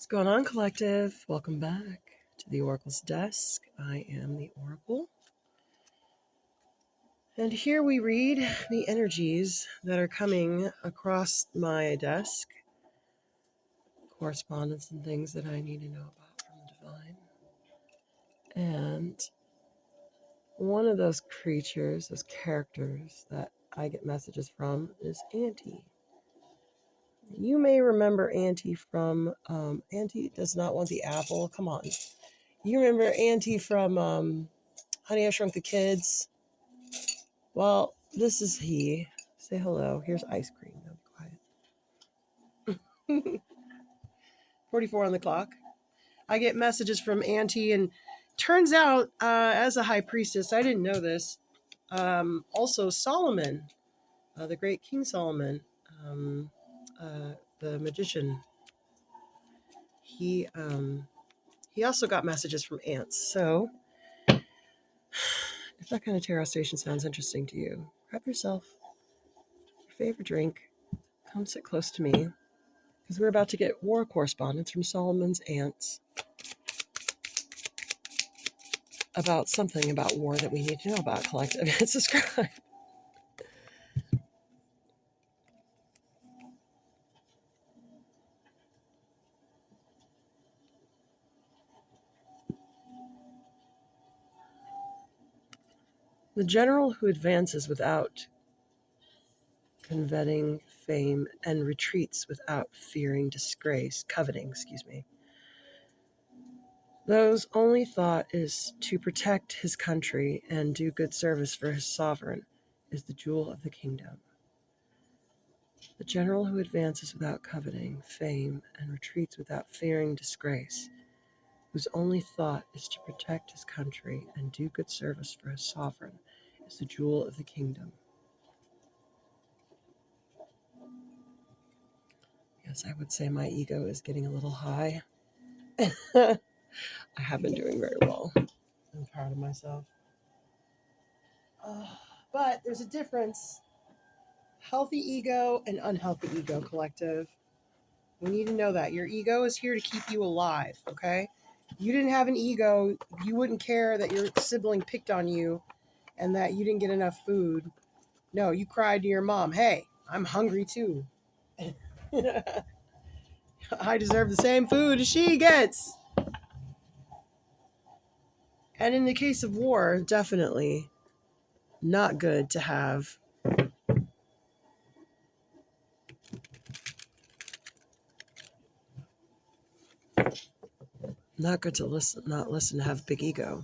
What's going on, collective? Welcome back to the Oracle's Desk. I am the Oracle. And here we read the energies that are coming across my desk, correspondence and things that I need to know about from the divine. And one of those creatures, those characters that I get messages from is Auntie. You may remember Auntie from, Auntie does not want the apple. Come on. You remember Auntie from Honey, I Shrunk the Kids? Well, this is he. Say hello. Here's ice cream. Now be quiet. 44 on the clock. I get messages from Auntie, and turns out, as a high priestess, I didn't know this. Also, Solomon, the great King Solomon, the magician, he also got messages from ants. So, if that kind of tarot station sounds interesting to you, grab yourself your favorite drink, come sit close to me, because we're about to get war correspondence from Solomon's ants about something about war that we need to know about, collective. Subscribe. The general who advances without coveting fame and retreats without fearing disgrace, those only thought is to protect his country and do good service for his sovereign, is the jewel of the kingdom. The general who advances without coveting fame and retreats without fearing disgrace, whose only thought is to protect his country and do good service for his sovereign, is the jewel of the kingdom. Yes, I would say my ego is getting a little high. I have been doing very well. I'm proud of myself. But there's a difference. Healthy ego and unhealthy ego, collective. We need to know that. Your ego is here to keep you alive, okay? You didn't have an ego, you wouldn't care that your sibling picked on you and that you didn't get enough food. No, you cried to your mom, hey, I'm hungry too. I deserve the same food as she gets. And in the case of war, definitely not good to have not good to not listen to have big ego.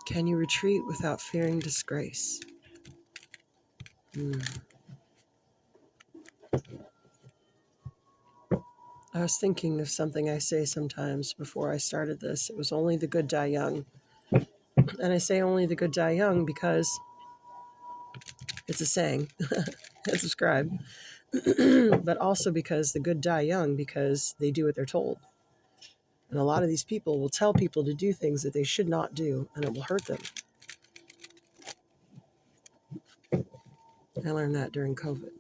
Can you retreat without fearing disgrace? I was thinking of something I say sometimes before I started this. It was only the good die young. And I say only the good die young because it's a saying. Subscribe. But also because the good die young because they do what they're told. And a lot of these people will tell people to do things that they should not do, and it will hurt them. I learned that during COVID.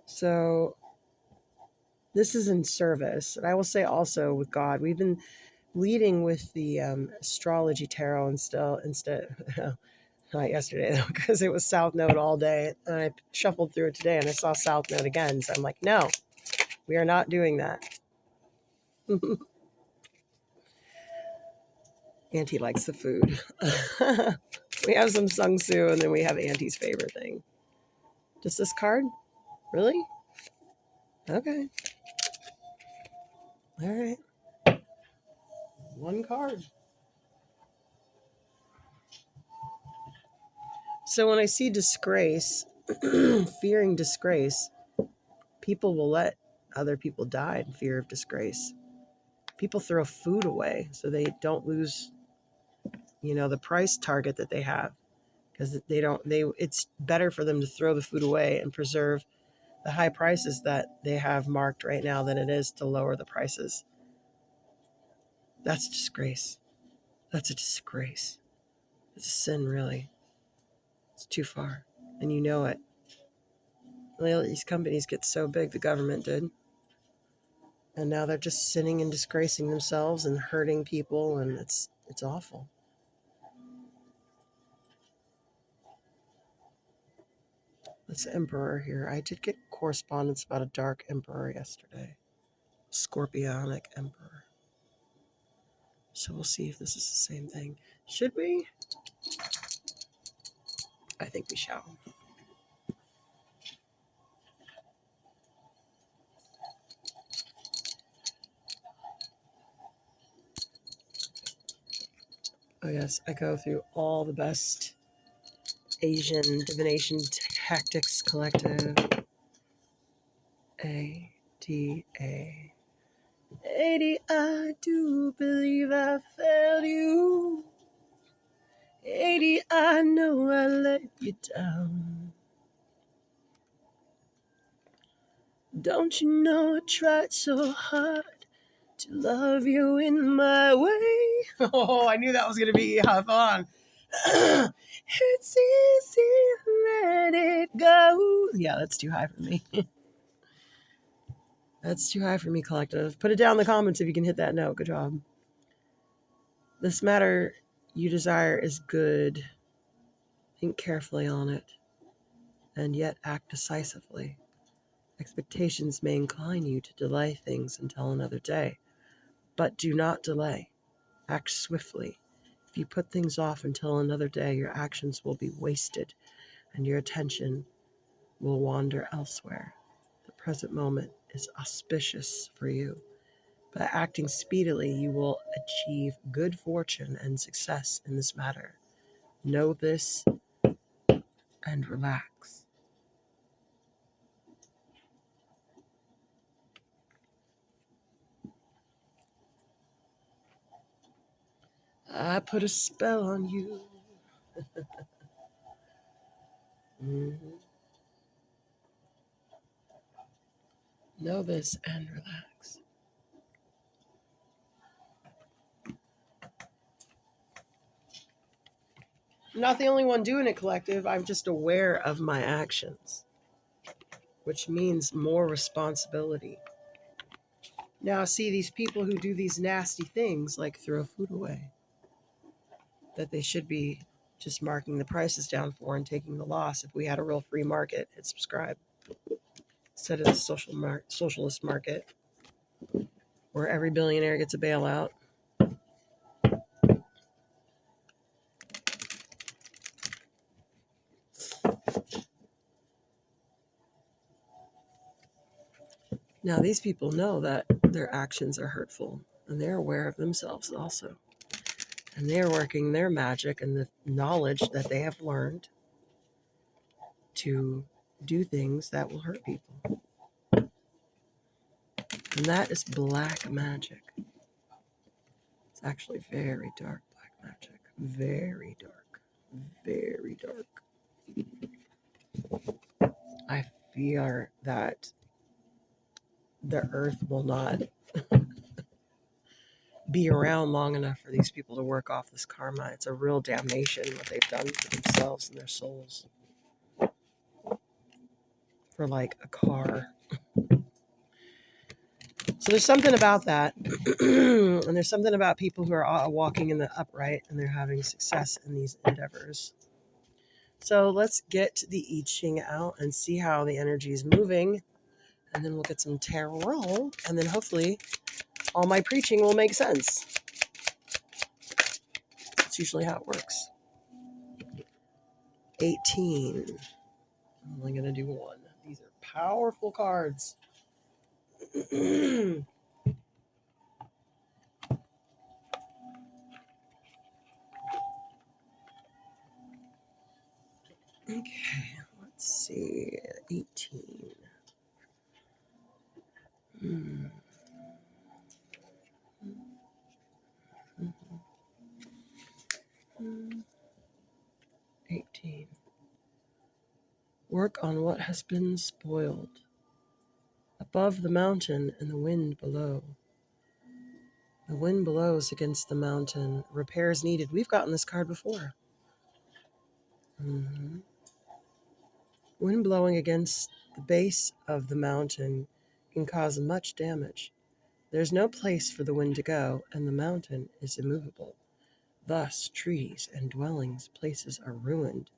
So this is in service. And I will say also with God, we've been leading with the astrology tarot instead not yesterday though, because it was South Node all day. And I shuffled through it today and I saw South Node again. So I'm like, no, we are not doing that. Auntie likes the food. We have some Sung Soo and then we have Auntie's favorite thing. Just this card? Really? Okay. All right. One card. So when I see disgrace, fearing disgrace, people will let other people die in fear of disgrace. People throw food away so they don't lose, the price target that they have, because it's better for them to throw the food away and preserve the high prices that they have marked right now than it is to lower the prices. That's a disgrace. That's a disgrace. It's a sin, really. It's too far. And you know it. These companies get so big, the government did. And now they're just sinning and disgracing themselves and hurting people, and it's awful. This emperor here, I did get correspondence about a dark emperor yesterday. Scorpionic emperor. So we'll see if this is the same thing. Should we? I think we shall. Oh yes, I go through all the best Asian divination tactics collective. ADA. 80, I do believe I failed you. 80, I know I let you down. Don't you know I tried so hard to love you in my way? Oh, I knew that was going to be hot on. It's easy, let it go. Yeah, that's too high for me. That's too high for me, collective. Put it down in the comments if you can hit that note. Good job. This matter you desire is good. Think carefully on it, and yet act decisively. Expectations may incline you to delay things until another day, but do not delay. Act swiftly. If you put things off until another day, your actions will be wasted, and your attention will wander elsewhere. The present moment is auspicious for you. By acting speedily, you will achieve good fortune and success in this matter. Know this and relax. I put a spell on you. Know this and relax. I'm not the only one doing it, collective. I'm just aware of my actions, which means more responsibility. Now, see, these people who do these nasty things, like throw food away, that they should be just marking the prices down for and taking the loss. If we had a real free market, hit subscribe. Instead of the socialist market, where every billionaire gets a bailout. Now, these people know that their actions are hurtful, and they're aware of themselves also. And they're working their magic and the knowledge that they have learned to do things that will hurt people. And that is black magic. It's actually very dark black magic. Very dark. Very dark. I fear that the earth will not be around long enough for these people to work off this karma. It's a real damnation what they've done to themselves and their souls. For like a car. So there's something about that. And there's something about people who are walking in the upright and they're having success in these endeavors. So let's get the I Ching out and see how the energy is moving. And then we'll get some tarot. And then hopefully all my preaching will make sense. That's usually how it works. 18. I'm only going to do one. These are powerful cards. Okay, let's see. 18. 18. Work on what has been spoiled. Above the mountain and the wind below. The wind blows against the mountain. Repairs needed. We've gotten this card before. Mhm. Wind blowing against the base of the mountain can cause much damage. There's no place for the wind to go, and the mountain is immovable. Thus, trees and dwellings places are ruined.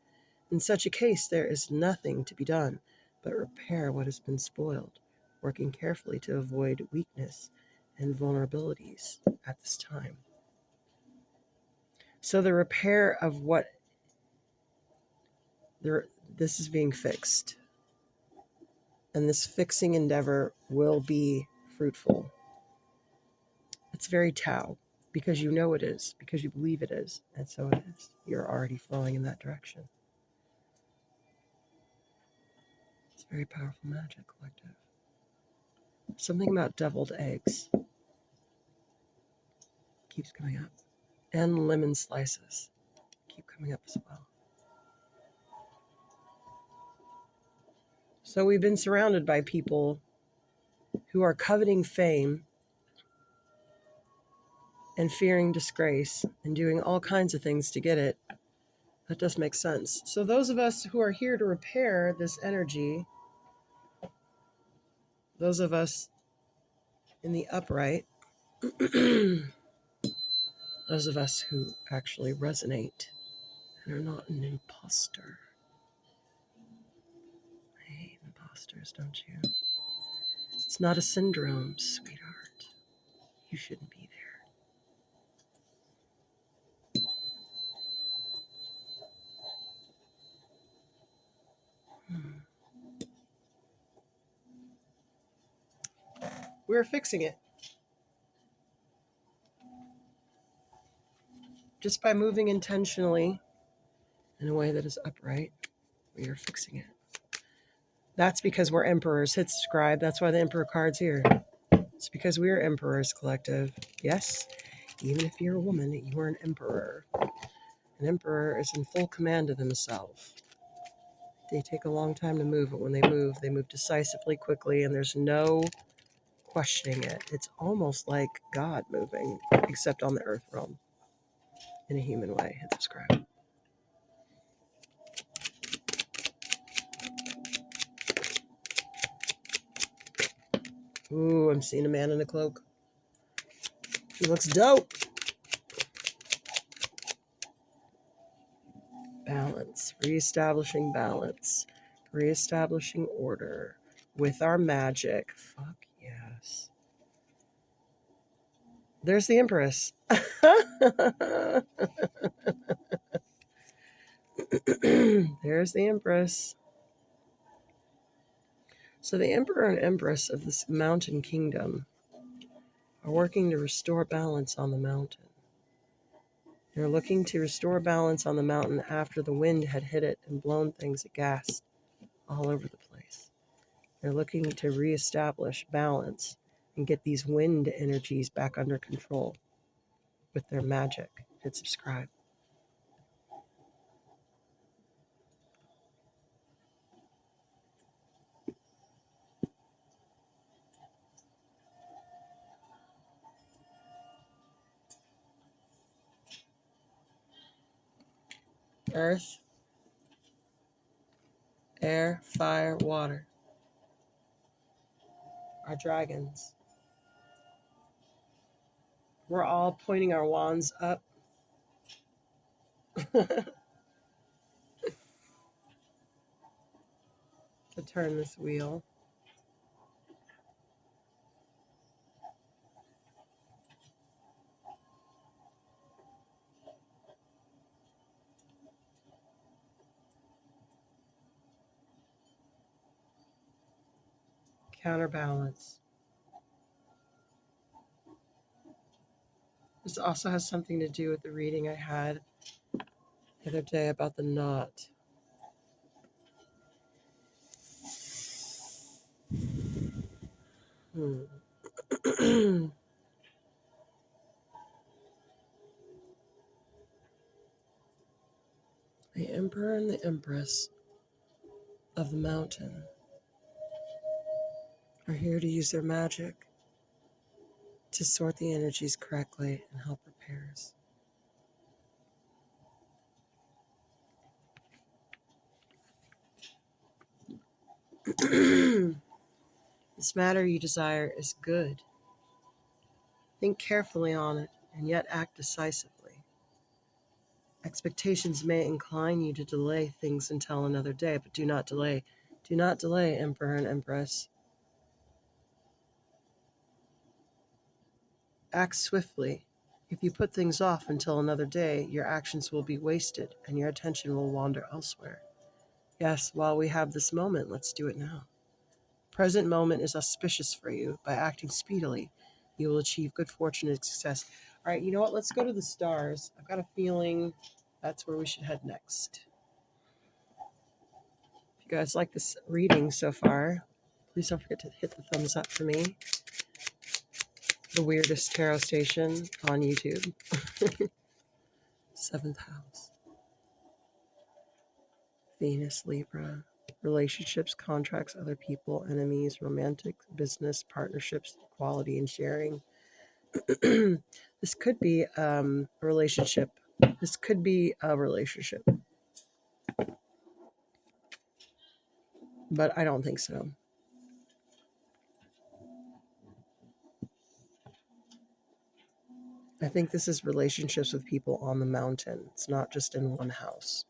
In such a case, there is nothing to be done but repair what has been spoiled, working carefully to avoid weakness and vulnerabilities at this time. So the repair of what this is being fixed, and this fixing endeavor will be fruitful. It's very Tao, because you know it is, because you believe it is, and so it is. You're already flowing in that direction. It's very powerful magic, collective. Something about deviled eggs keeps coming up, and lemon slices keep coming up as well. So we've been surrounded by people who are coveting fame and fearing disgrace and doing all kinds of things to get it. That does make sense. So those of us who are here to repair this energy, those of us in the upright, those of us who actually resonate and are not an imposter. I hate imposters, don't you? It's not a syndrome, sweetheart. You shouldn't be there. We're fixing it. Just by moving intentionally in a way that is upright, we are fixing it. That's because we're emperors. Hit subscribe. That's why the emperor card's here. It's because we are emperors, collective. Yes, even if you're a woman, you are an emperor. An emperor is in full command of themselves. They take a long time to move, but when they move decisively, quickly, and there's no questioning it. It's almost like God moving, except on the earth realm in a human way. Hit subscribe. Ooh, I'm seeing a man in a cloak. He looks dope. Balance, reestablishing balance, reestablishing order with our magic. Fuck yes. There's the Empress. There's the Empress. So the Emperor and Empress of this mountain kingdom are working to restore balance on the mountain. They're looking to restore balance on the mountain after the wind had hit it and blown things aghast all over the place. They're looking to reestablish balance and get these wind energies back under control with their magic. Hit subscribe. Earth, air, fire, water. Our dragons. We're all pointing our wands up. To turn this wheel. Counterbalance. This also has something to do with the reading I had the other day about the knot. The Emperor and the Empress of the mountain are here to use their magic to sort the energies correctly and help repairs. This matter you desire is good. Think carefully on it, and yet act decisively. Expectations may incline you to delay things until another day, but do not delay. Do not delay, Emperor and Empress. Act swiftly. If you put things off until another day, your actions will be wasted and your attention will wander elsewhere. Yes, while we have this moment, let's do it now. Present moment is auspicious for you. By acting speedily, you will achieve good fortune and success. All right, you know what? Let's go to the stars. I've got a feeling that's where we should head next. If you guys like this reading so far, please don't forget to hit the thumbs up for me. The Weirdest Tarot Station on YouTube. 7th house. Venus, Libra. Relationships, contracts, other people, enemies, romantic, business, partnerships, equality, and sharing. This could be a relationship. This could be a relationship. But I don't think so. I think this is relationships with people on the mountain. It's not just in one house.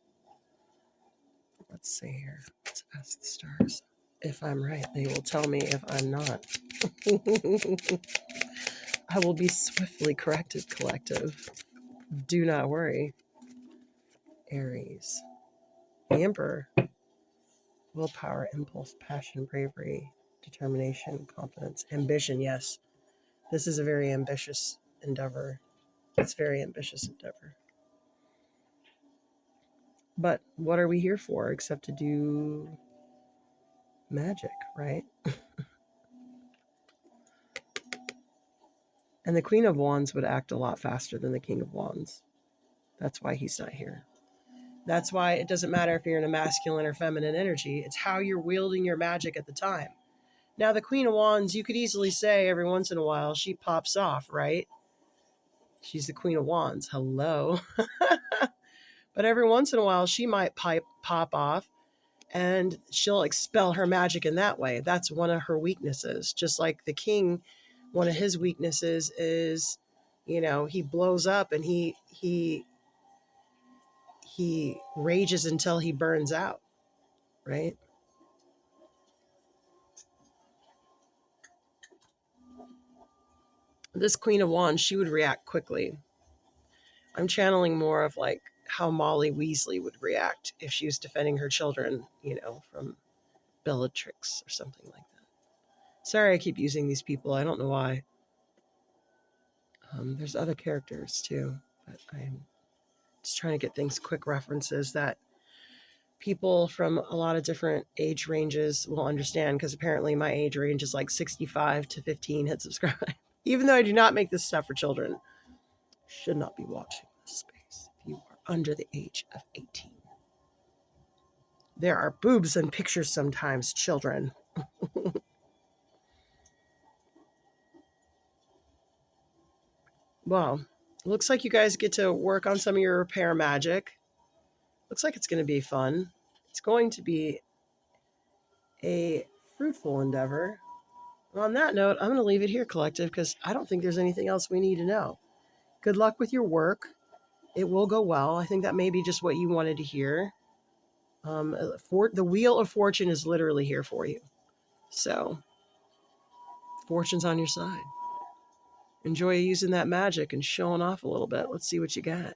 Let's see here. Let's ask the stars. If I'm right, they will tell me if I'm not. I will be swiftly corrected, collective. Do not worry. Aries. The Emperor. Willpower, impulse, passion, bravery, determination, confidence, ambition. Yes, this is a very ambitious endeavor. It's a very ambitious endeavor. But what are we here for except to do magic, right? And the Queen of Wands would act a lot faster than the King of Wands. That's why he's not here. That's why it doesn't matter if you're in a masculine or feminine energy. It's how you're wielding your magic at the time. Now, the Queen of Wands, you could easily say every once in a while she pops off, right? She's the Queen of Wands. Hello. But every once in a while she might pop off and she'll expel her magic in that way. That's one of her weaknesses. Just like the king, one of his weaknesses is, he blows up and he rages until he burns out, right? This Queen of Wands, she would react quickly. I'm channeling more of like how Molly Weasley would react if she was defending her children, from Bellatrix or something like that. Sorry, I keep using these people. I don't know why. There's other characters too, but I'm just trying to get things quick references that people from a lot of different age ranges will understand, because apparently my age range is like 65 to 15. Hit subscribe. Even though I do not make this stuff for children, should not be watching this space if you are under the age of 18. There are boobs in pictures sometimes, children. Well, looks like you guys get to work on some of your repair magic. Looks like it's going to be fun. It's going to be a fruitful endeavor. And on that note, I'm going to leave it here, collective, because I don't think there's anything else we need to know. Good luck with your work. It will go well. I think that may be just what you wanted to hear. The Wheel of Fortune is literally here for you. So, fortune's on your side. Enjoy using that magic and showing off a little bit. Let's see what you got.